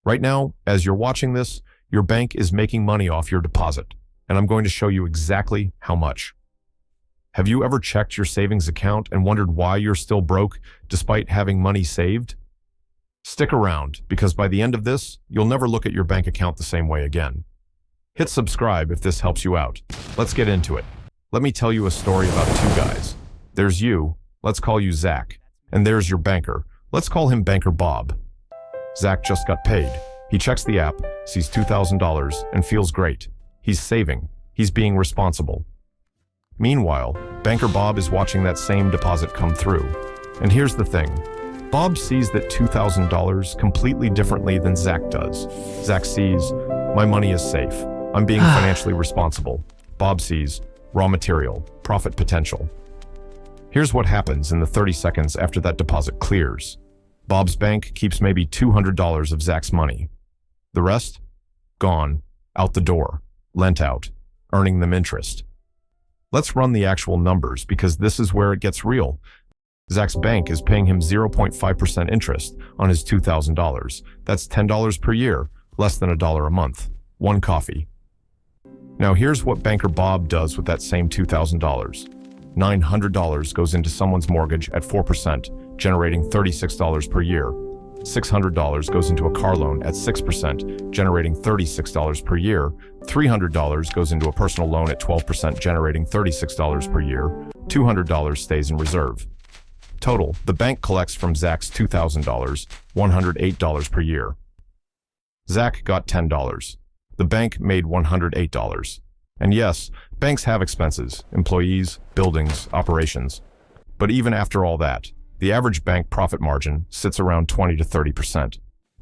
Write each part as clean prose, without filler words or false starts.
Right now, as you're watching this, your bank is making money off your deposit, and I'm going to show you exactly how much. Have you ever checked your savings account and wondered why you're still broke despite having money saved? Stick around, because by the end of this, you'll never look at your bank account the same way again. Hit subscribe if this helps you out. Let's get into it. Let me tell you a story about two guys. There's you, let's call you Zach, and there's your banker. Let's call him Banker Bob. Zach just got paid. He checks the app, sees $2,000, and feels great. He's saving. He's being responsible. Meanwhile, Banker Bob is watching that same deposit come through. And here's the thing. Bob sees that $2,000 completely differently than Zach does. Zach sees, my money is safe. I'm being financially responsible. Bob sees, raw material, profit potential. Here's what happens in the 30 seconds after that deposit clears. Bob's bank keeps maybe $200 of Zach's money. The rest? Gone, out the door, lent out, earning them interest. Let's run the actual numbers because this is where it gets real. Zach's bank is paying him 0.5% interest on his $2,000. That's $10 per year, less than $1 a month. One coffee. Now here's what Banker Bob does with that same $2,000. $900 goes into someone's mortgage at 4%, generating $36 per year. $600 goes into a car loan at 6%, generating $36 per year. $300 goes into a personal loan at 12%, generating $36 per year. $200 stays in reserve. Total, the bank collects from Zach's $2,000, $108 per year. Zach got $10. The bank made $108. And yes, banks have expenses, employees, buildings, operations. But even after all that, the average bank profit margin sits around 20 to 30%.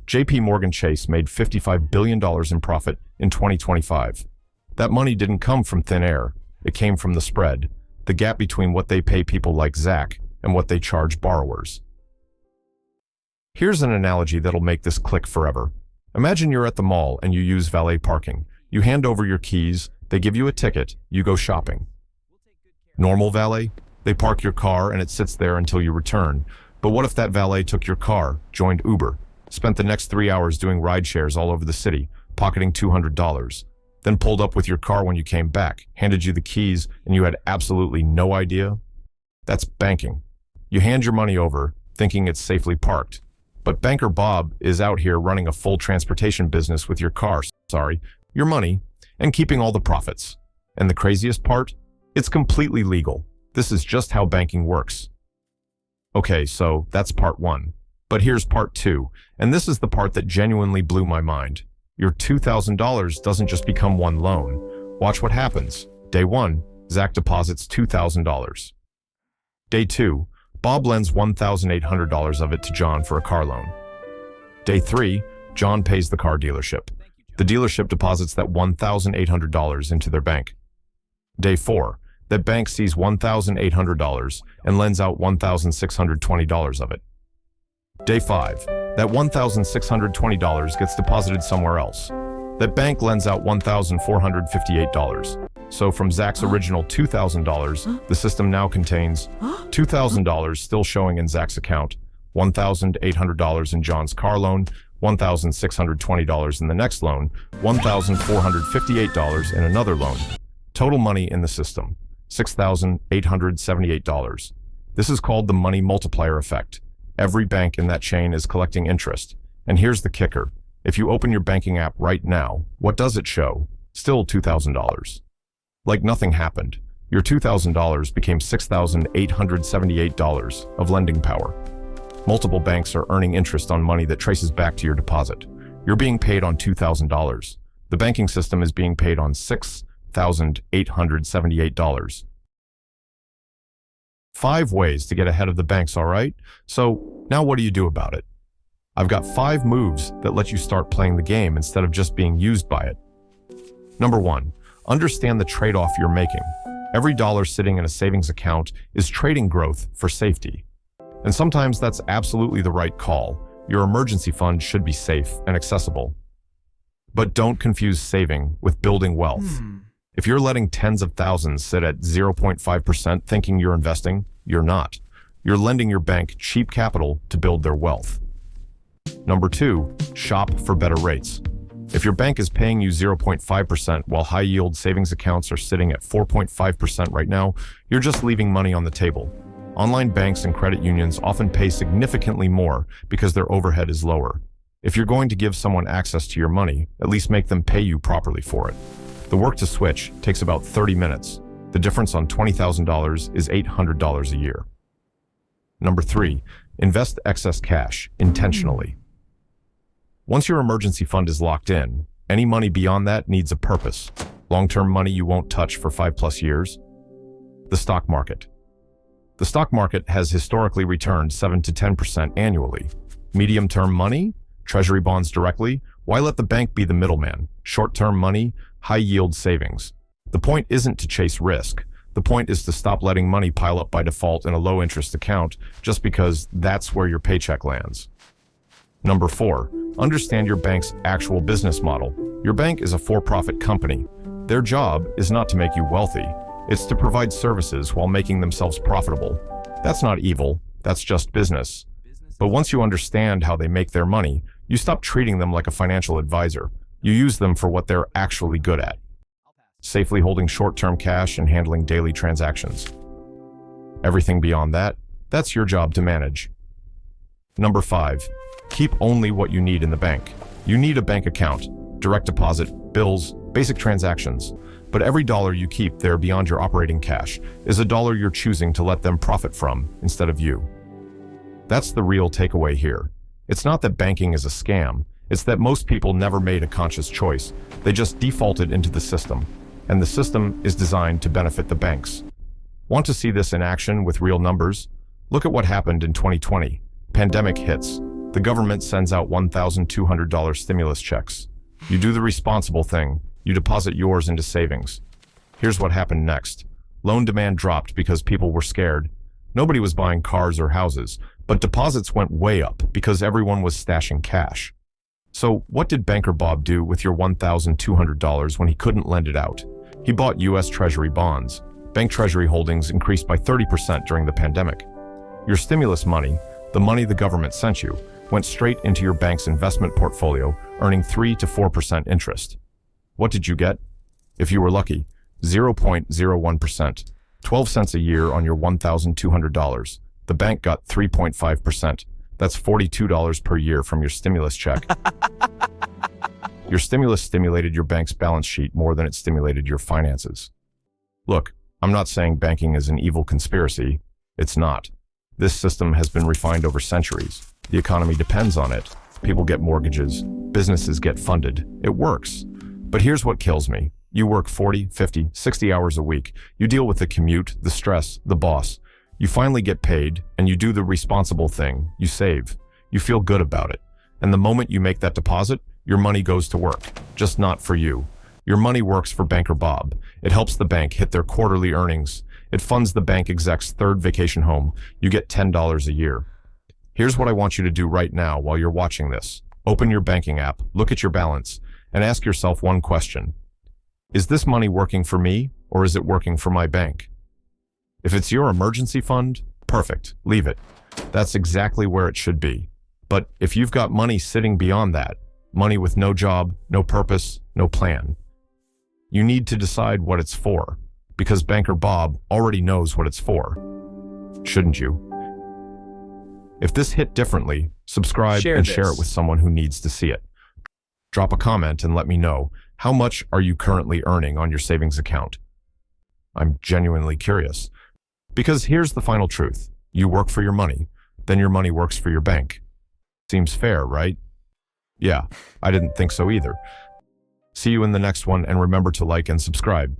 JP Morgan Chase made $55 billion in profit in 2025. That money didn't come from thin air. It came from the spread, the gap between what they pay people like Zach and what they charge borrowers. Here's an analogy that'll make this click forever. Imagine you're at the mall and you use valet parking. You hand over your keys, they give you a ticket, you go shopping. Normal valet? They park your car and it sits there until you return. But what if that valet took your car, joined Uber, spent the next 3 hours doing ride shares all over the city, pocketing $200, then pulled up with your car when you came back, handed you the keys, and you had absolutely no idea? That's banking. You hand your money over, thinking it's safely parked. But Banker Bob is out here running a full transportation business with your car, your money, and keeping all the profits. And the craziest part? It's completely legal. This is just how banking works. Okay, so that's part one. But here's part two, and this is the part that genuinely blew my mind. Your $2,000 doesn't just become one loan. Watch what happens. Day one, Zach deposits $2,000. Day two, Bob lends $1,800 of it to John for a car loan. Day three, John pays the car dealership. The dealership deposits that $1,800 into their bank. Day four, that bank sees $1,800 and lends out $1,620 of it. Day five, that $1,620 gets deposited somewhere else. That bank lends out $1,458. So from Zach's original $2,000, the system now contains $2,000 still showing in Zach's account, $1,800 in John's car loan, $1,620 in the next loan, $1,458 in another loan. Total money in the system, $6,878. This is called the money multiplier effect. Every bank in that chain is collecting interest. And here's the kicker. If you open your banking app right now, what does it show? Still $2,000. Like nothing happened. Your $2,000 became $6,878 of lending power. Multiple banks are earning interest on money that traces back to your deposit. You're being paid on $2,000. The banking system is being paid on $6,878. 5 ways to get ahead of the banks, all right? So now what do you do about it? I've got 5 moves that let you start playing the game instead of just being used by it. Number 1, understand the trade-off you're making. Every dollar sitting in a savings account is trading growth for safety. And sometimes that's absolutely the right call. Your emergency fund should be safe and accessible. But don't confuse saving with building wealth. If you're letting tens of thousands sit at 0.5% thinking you're investing, you're not. You're lending your bank cheap capital to build their wealth. Number 2, shop for better rates. If your bank is paying you 0.5% while high-yield savings accounts are sitting at 4.5% right now, you're just leaving money on the table. Online banks and credit unions often pay significantly more because their overhead is lower. If you're going to give someone access to your money, at least make them pay you properly for it. The work to switch takes about 30 minutes. The difference on $20,000 is $800 a year. Number 3, invest excess cash intentionally. Once your emergency fund is locked in, any money beyond that needs a purpose. Long-term money you won't touch for 5+ years. The stock market. The stock market has historically returned 7 to 10% annually. Medium-term money? Treasury bonds directly? Why let the bank be the middleman? Short-term money? High-yield savings. The point isn't to chase risk. The point is to stop letting money pile up by default in a low-interest account just because that's where your paycheck lands. Number 4, understand your bank's actual business model. Your bank is a for-profit company. Their job is not to make you wealthy. It's to provide services while making themselves profitable. That's not evil. That's just business. But once you understand how they make their money, you stop treating them like a financial advisor. You use them for what they're actually good at. Safely holding short-term cash and handling daily transactions. Everything beyond that, that's your job to manage. Number 5, keep only what you need in the bank. You need a bank account, direct deposit, bills, basic transactions. But every dollar you keep there beyond your operating cash is a dollar you're choosing to let them profit from instead of you. That's the real takeaway here. It's not that banking is a scam. It's that most people never made a conscious choice. They just defaulted into the system. And the system is designed to benefit the banks. Want to see this in action with real numbers? Look at what happened in 2020. Pandemic hits. The government sends out $1,200 stimulus checks. You do the responsible thing. You deposit yours into savings. Here's what happened next. Loan demand dropped because people were scared. Nobody was buying cars or houses, but deposits went way up because everyone was stashing cash. So what did Banker Bob do with your $1,200 when he couldn't lend it out? He bought U.S. Treasury bonds. Bank Treasury holdings increased by 30% during the pandemic. Your stimulus money, the money the government sent you, went straight into your bank's investment portfolio, earning 3 to 4% interest. What did you get? If you were lucky, 0.01%, 12 cents a year on your $1,200. The bank got 3.5%. That's $42 per year from your stimulus check. Your stimulus stimulated your bank's balance sheet more than it stimulated your finances. Look, I'm not saying banking is an evil conspiracy. It's not. This system has been refined over centuries. The economy depends on it. People get mortgages. Businesses get funded. It works. But here's what kills me. You work 40, 50, 60 hours a week. You deal with the commute, the stress, the boss. You finally get paid, and you do the responsible thing. You save. You feel good about it. And the moment you make that deposit, your money goes to work, just not for you. Your money works for Banker Bob. It helps the bank hit their quarterly earnings. It funds the bank exec's third vacation home. You get $10 a year. Here's what I want you to do right now while you're watching this. Open your banking app, look at your balance, and ask yourself one question. Is this money working for me, or is it working for my bank? If it's your emergency fund, perfect, leave it. That's exactly where it should be. But if you've got money sitting beyond that, money with no job, no purpose, no plan, you need to decide what it's for, because Banker Bob already knows what it's for. Shouldn't you? If this hit differently, subscribe and share it with someone who needs to see it. Drop a comment and let me know, how much are you currently earning on your savings account? I'm genuinely curious. Because here's the final truth. You work for your money, then your money works for your bank. Seems fair, right? Yeah, I didn't think so either. See you in the next one, and remember to like and subscribe.